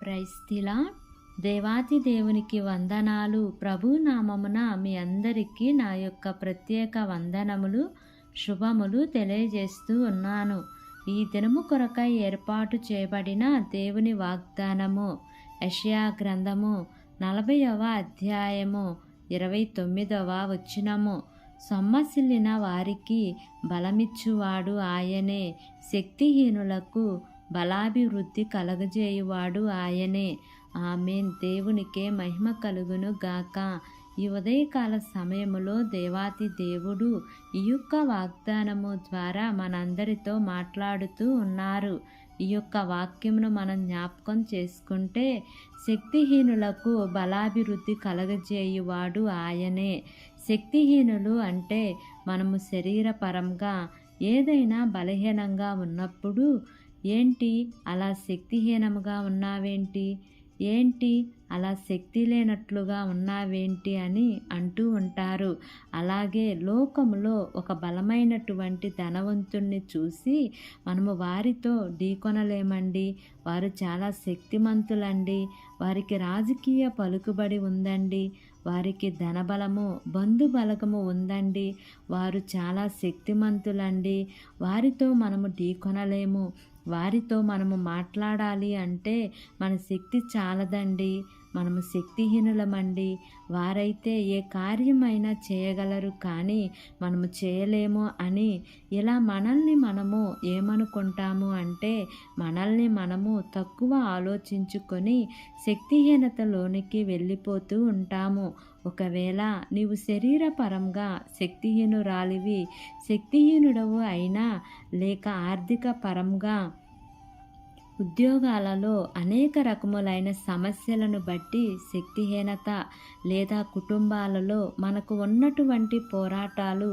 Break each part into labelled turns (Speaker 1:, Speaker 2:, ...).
Speaker 1: ప్రైస్తిలా దేవాతి దేవునికి వందనాలు. ప్రభు నామమున మీ అందరికీ నా యొక్క ప్రత్యేక వందనములు, శుభములు తెలియజేస్తూ ఉన్నాను. ఈ దినము కొరకై ఏర్పాటు చేయబడిన దేవుని వాగ్దానము యెషయా గ్రంథము 40వ అధ్యాయము 29వ వచనము. సొమ్మసిల్లిన వారికి బలమిచ్చువాడు ఆయనే, శక్తిహీనులకు బలాభివృద్ధి కలగజేయువాడు ఆయనే. ఆమేన్. దేవునికే మహిమ కలుగును గాక. ఈ ఉదయకాల సమయములో దేవాతి దేవుడు ఈ యొక్క వాగ్దానము ద్వారా మనందరితో మాట్లాడుతూ ఉన్నారు. ఈ యొక్క వాక్యమును మనం జ్ఞాపకం చేసుకుంటే, శక్తిహీనులకు బలాభివృద్ధి కలగజేయువాడు ఆయనే. శక్తిహీనులు అంటే మనము శరీరపరంగా ఏదైనా బలహీనంగా ఉన్నప్పుడు, ఏంటి అలా శక్తిహీనముగా ఉన్నావేంటి, ఏంటి అలా శక్తి లేనట్లుగా ఉన్నావేంటి అని అంటూ ఉంటారు. అలాగే లోకములో ఒక బలమైనటువంటి ధనవంతుణ్ణి చూసి మనము వారితో ఢీకొనలేమండి, వారు చాలా శక్తిమంతులండి, వారికి రాజకీయ పలుకుబడి ఉందండి, వారికి ధనబలము బంధుబలగము ఉందండి, వారు చాలా శక్తిమంతులండి, వారితో మనము ఢీకొనలేము, వారితో మనము మాట్లాడాలి అంటే మన శక్తి చాలదండి, మనము శక్తిహీనులమండి, వారైతే ఏ కార్యమైనా చేయగలరు కానీ మనము చేయలేము అని ఇలా మనల్ని మనము ఏమనుకుంటాము అంటే, మనల్ని మనము తక్కువ ఆలోచించుకొని శక్తిహీనతలోనికి వెళ్ళిపోతూ ఉంటాము. ఒకవేళ నీవు శరీరపరంగా శక్తిహీనురాలివి, శక్తిహీనుడవు అయినా, లేక ఆర్థిక పరంగా ఉద్యోగాలలో అనేక రకములైన సమస్యలను బట్టి శక్తిహీనత, లేదా కుటుంబాలలో మనకు ఉన్నటువంటి పోరాటాలు,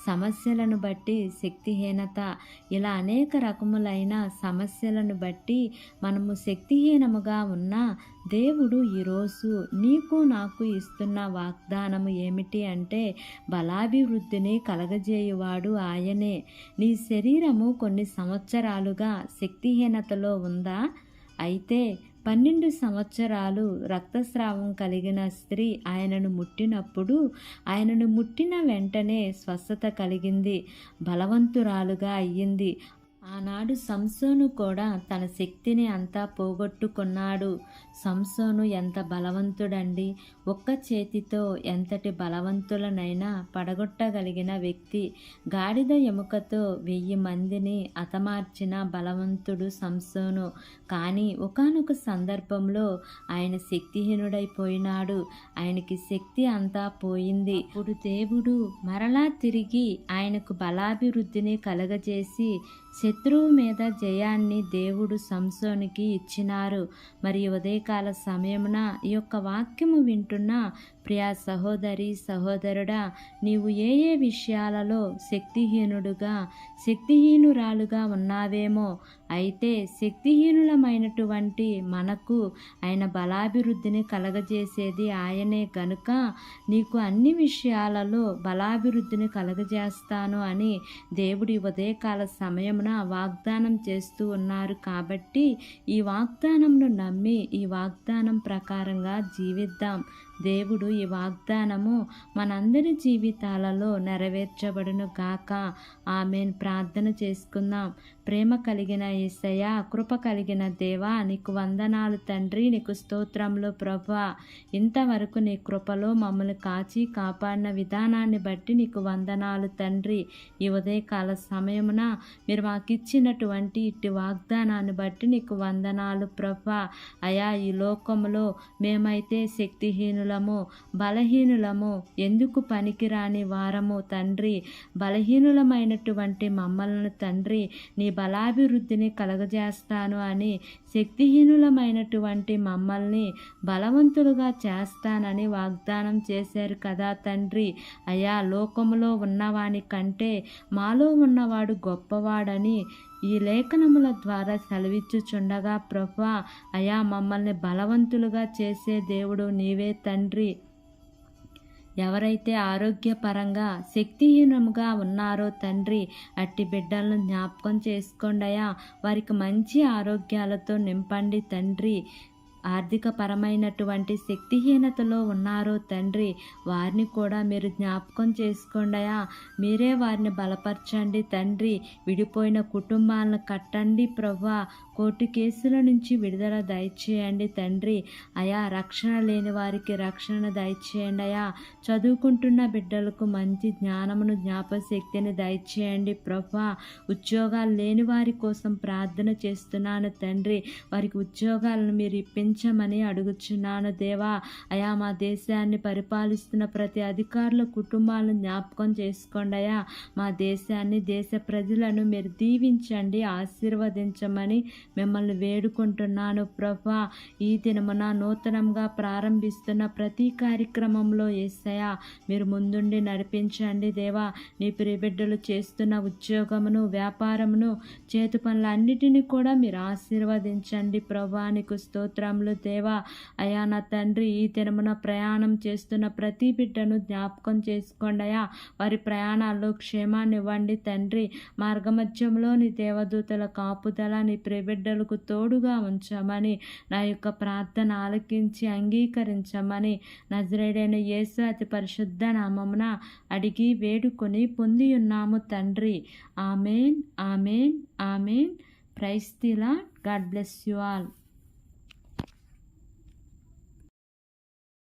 Speaker 1: సమస్యలను బట్టి శక్తిహీనత, ఇలా అనేక రకములైన సమస్యలను బట్టి మనము శక్తిహీనముగా ఉన్న దేవుడు ఈరోజు నీకు నాకు ఇస్తున్న వాగ్దానము ఏమిటి అంటే, బలాభివృద్ధిని కలగజేయువాడు ఆయనే. నీ శరీరము కొన్ని సంవత్సరాలుగా శక్తిహీనతలో ఉందా? అయితే 12 సంవత్సరాలు రక్తస్రావం కలిగిన స్త్రీ ఆయనను ముట్టినప్పుడు, ఆయనను ముట్టిన వెంటనే స్వస్థత కలిగింది, బలవంతురాలుగా అయ్యింది. ఆనాడు సంసోను కూడా తన శక్తిని అంతా పోగొట్టుకున్నాడు. సంసోను ఎంత బలవంతుడండి, ఒక్క చేతితో ఎంతటి బలవంతులనైనా పడగొట్టగలిగిన వ్యక్తి. గాడిద ఎముకతో 1000 మందిని హతమార్చిన బలవంతుడు సంసోను. కానీ ఒకానొక సందర్భంలో ఆయన శక్తిహీనుడైపోయినాడు, ఆయనకి శక్తి అంతా పోయింది. ఇప్పుడు దేవుడు మరలా తిరిగి ఆయనకు బలాభివృద్ధిని కలగజేసి శత్రువు మీద జయాన్ని దేవుడు సంసోనికి ఇచ్చినారు. మరి ఉదయకాల సమయమున ఈ యొక్క వాక్యము వింటున్న ప్రియా సహోదరి సహోదరుడా, నీవు ఏ ఏ విషయాలలో శక్తిహీనురాలుగా ఉన్నావేమో, అయితే శక్తిహీనులమైనటువంటి మనకు ఆయన బలాభివృద్ధిని కలగజేసేది ఆయనే గనుక, నీకు అన్ని విషయాలలో బలాభివృద్ధిని కలగజేస్తాను అని దేవుడి ఉదయకాల సమయమున వాగ్దానం చేస్తూ ఉన్నారు. కాబట్టి ఈ వాగ్దానంను నమ్మి ఈ వాగ్దానం ప్రకారంగా జీవిద్దాం. దేవుడు ఈ వాగ్దానము మనందరి జీవితాలలో నెరవేర్చబడును గాక. ఆమేన్. ప్రార్థన చేసుకుందాం. ప్రేమ కలిగిన యేసయ్యా, కృప కలిగిన దేవా, నీకు వందనాలు తండ్రి, నీకు స్తోత్రములు ప్రభువా. ఇంతవరకు నీ కృపలో మమ్మల్ని కాచి కాపాడిన విధానాన్ని బట్టి నీకు వందనాలు తండ్రి. ఈ ఉదయకాల సమయమున మీరు మాకు ఇచ్చినటువంటి ఇట్టి వాగ్దానాన్ని బట్టి నీకు వందనాలు ప్రభువా. అయా, ఈ లోకములో మేమైతే శక్తిహీనులము, బలహీనులము, ఎందుకు పనికిరాని వారము తండ్రి. బలహీనులమైనటువంటి మమ్మల్ని తండ్రి నీ బలాభివృద్ధిని కలగజేస్తాను అని, శక్తిహీనులమైనటువంటి మమ్మల్ని బలవంతులుగా చేస్తానని వాగ్దానం చేశారు కదా తండ్రి. అయా, లోకములో ఉన్నవాని కంటే మాలో ఉన్నవాడు గొప్పవాడని ఈ లేఖనముల ద్వారా సెలవిచ్చుచుండగా ప్రభువా, అయా మమ్మల్ని బలవంతులుగా చేసే దేవుడు నీవే తండ్రి. ఎవరైతే ఆరోగ్యపరంగా శక్తిహీనముగా ఉన్నారో తండ్రి, అట్టి బిడ్డలను జ్ఞాపకం చేసుకోండి అయ్యా. వారికి మంచి ఆరోగ్యాలతో నింపండి తండ్రి. ఆర్థిక పరమైనటువంటి శక్తిహీనతలో ఉన్నారో తండ్రి, వారిని కూడా మీరు జ్ఞాపకం చేసుకోండి అయ్యా. మీరే వారిని బలపరచండి తండ్రి. విడిపోయిన కుటుంబాలను కట్టండి ప్రభువా. కోర్టు కేసుల నుంచి విడుదల దయచేయండి తండ్రి. అయా, రక్షణ లేని వారికి రక్షణ దయచేయండి అయా. చదువుకుంటున్న బిడ్డలకు మంచి జ్ఞానమును, జ్ఞాపశక్తిని దయచేయండి ప్రభువా. ఉద్యోగాలు లేని వారి కోసం ప్రార్థన చేస్తున్నాను తండ్రి. వారికి ఉద్యోగాలను మీరు ఇప్పించమని అడుగుచున్నాను దేవా. అయా, మా దేశాన్ని పరిపాలిస్తున్న ప్రతి అధికారుల కుటుంబాలను జ్ఞాపకం చేసుకోండి అయా. మా దేశాన్ని, దేశ ప్రజలను మీరు దీవించండి, ఆశీర్వదించమని మిమ్మల్ని వేడుకుంటున్నాను ప్రభువా. ఈ దినమున నూతనంగా ప్రారంభిస్తున్న ప్రతి కార్యక్రమంలో యేసయ్యా మీరు ముందుండి నడిపించండి దేవా. నీ ప్రియబిడ్డలు చేస్తున్న ఉద్యోగమును, వ్యాపారమును, చేతి పనులన్నిటినీ కూడా మీరు ఆశీర్వదించండి ప్రభువా. నీకు స్తోత్రములు దేవా. అయా నా తండ్రి, ఈ దినమున ప్రయాణం చేస్తున్న ప్రతి బిడ్డను జ్ఞాపకం చేసుకోండి అయా. వారి ప్రయాణాల్లో క్షేమాన్ని ఇవ్వండి తండ్రి. మార్గమధ్యంలో నీ దేవదూతల కాపుదల నీ ప్రియబిడ్డలకు తోడుగా ఉంచమని, నా యొక్క ప్రార్థన ఆలకించి అంగీకరించమని నజరేయుడైన యేసు అతి పరిశుద్ధ నామమున అడిగి వేడుకొని పొంది ఉన్నాము తండ్రి. Amen, amen, amen. Praise the Lord. God bless you all.